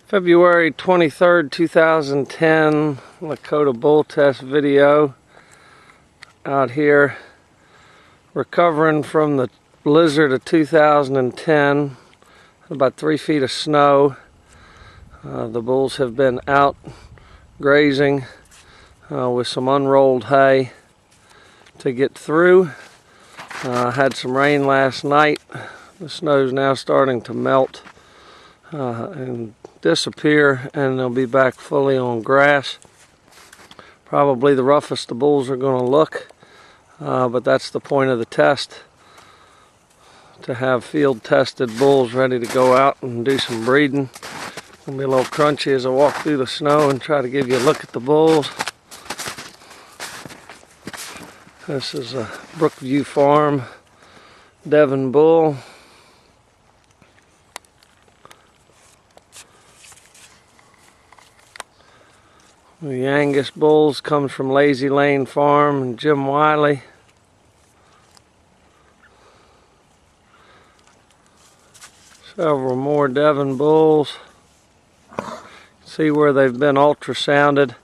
February 23rd, 2010, Lakota bull test video. Out here recovering from the blizzard of 2010, about 3 feet of snow. The bulls have been out grazing with some unrolled hay to get through. Had some rain last night. The snow's now starting to melt and disappear, and they'll be back fully on grass. Probably the roughest the bulls are going to look, but that's the point of the test, to have field tested bulls ready to go out and do some breeding. It'll be a little crunchy as I walk through the snow and try to give you a look at the bulls. This is a Brookview Farm Devon bull. The Angus bulls comes from Lazy Lane Farm and Jim Wiley. Several more Devon bulls. See where they've been ultrasounded.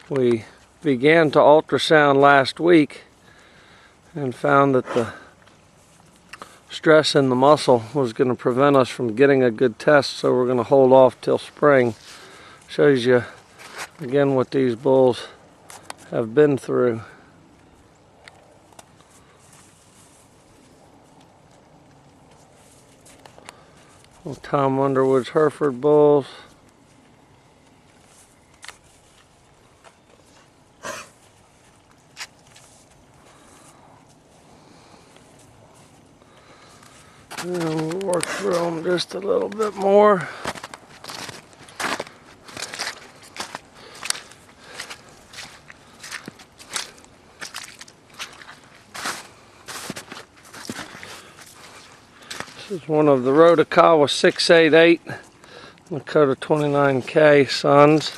We began to ultrasound last week and found that the stress in the muscle was going to prevent us from getting a good test, so we're going to hold off till spring. Shows you again what these bulls have been through. Tom Underwood's Hereford bulls. And we'll work through them just a little bit more. This is one of the Rotakawa 688 Lakota 29K sons.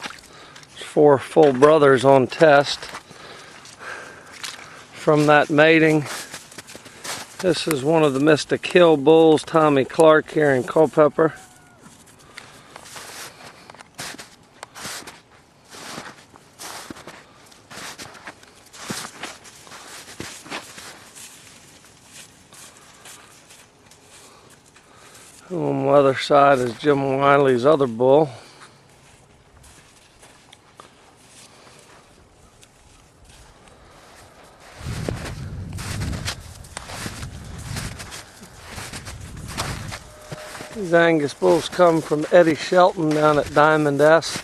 There's 4 full brothers on test from that mating. This is one of the Mystic Hill bulls, Tommy Clark here in Culpeper. On the other side is Jim Wiley's other bull. These Angus bulls come from Eddie Shelton down at Diamond S.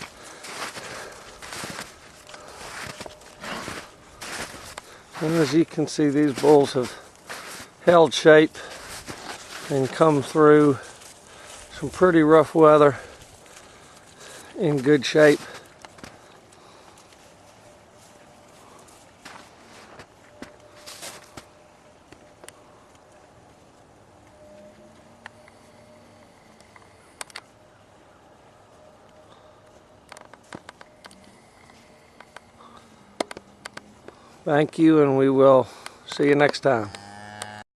And as you can see, these bulls have held shape and come through some pretty rough weather in good shape. Thank you, and we will see you next time.